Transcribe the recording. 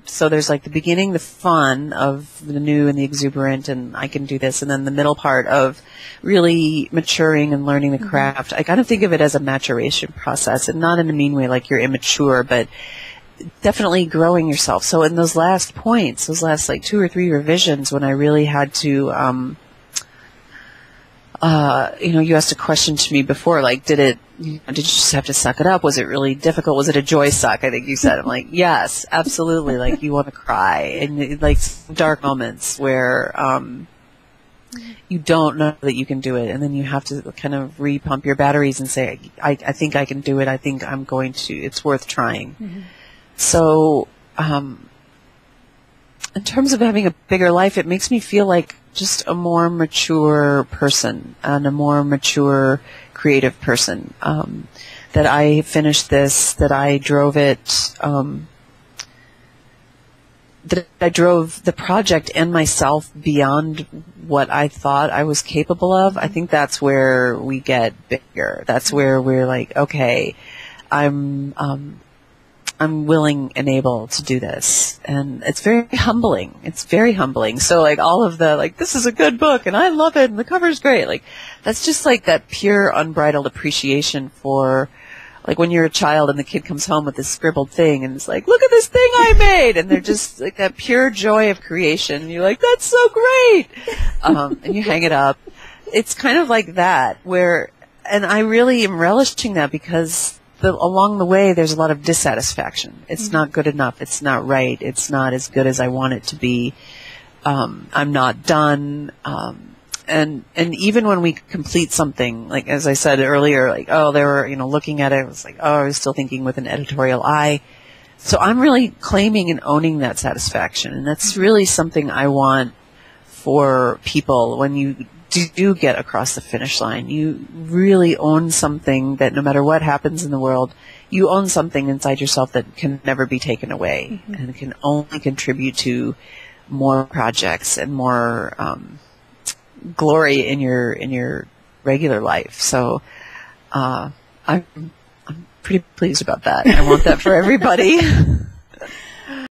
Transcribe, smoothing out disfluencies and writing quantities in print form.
So there's like the beginning, the fun of the new and the exuberant, and I can do this, and then the middle part of really maturing and learning the craft. I kind of think of it as a maturation process, and not in a mean way like you're immature, but definitely growing yourself. So in those last points, those last like 2 or 3 revisions, when I really had to, you asked a question to me before, like, did you just have to suck it up? Was it really difficult? Was it a joy suck? I think you said. I'm like, yes, absolutely. Like, you want to cry, and like dark moments where you don't know that you can do it, and then you have to kind of repump your batteries and say, I think I can do it. I think I'm going to. It's worth trying. Mm-hmm. So, in terms of having a bigger life, it makes me feel like just a more mature person and a more mature creative person. That I finished this, that I drove it, that I drove the project and myself beyond what I thought I was capable of. I think that's where we get bigger. That's where we're like, okay, I'm willing and able to do this. And it's very humbling. It's very humbling. So like all of the, like, this is a good book and I love it and the cover's great. Like, that's just like that pure unbridled appreciation for, like, when you're a child and the kid comes home with this scribbled thing and it's like, look at this thing I made. And they're just like that pure joy of creation. And you're like, that's so great. And you hang it up. It's kind of like that and I really am relishing that because along the way, there's a lot of dissatisfaction. It's not good enough. It's not right. It's not as good as I want it to be. I'm not done. And even when we complete something, like as I said earlier, like, oh, they were, looking at it, it was like, oh, I was still thinking with an editorial eye. So I'm really claiming and owning that satisfaction. And that's really something I want for people when you do get across the finish line. You really own something that no matter what happens in the world, you own something inside yourself that can never be taken away and can only contribute to more projects and more glory in your regular life. So I'm pretty pleased about that. I want that for everybody.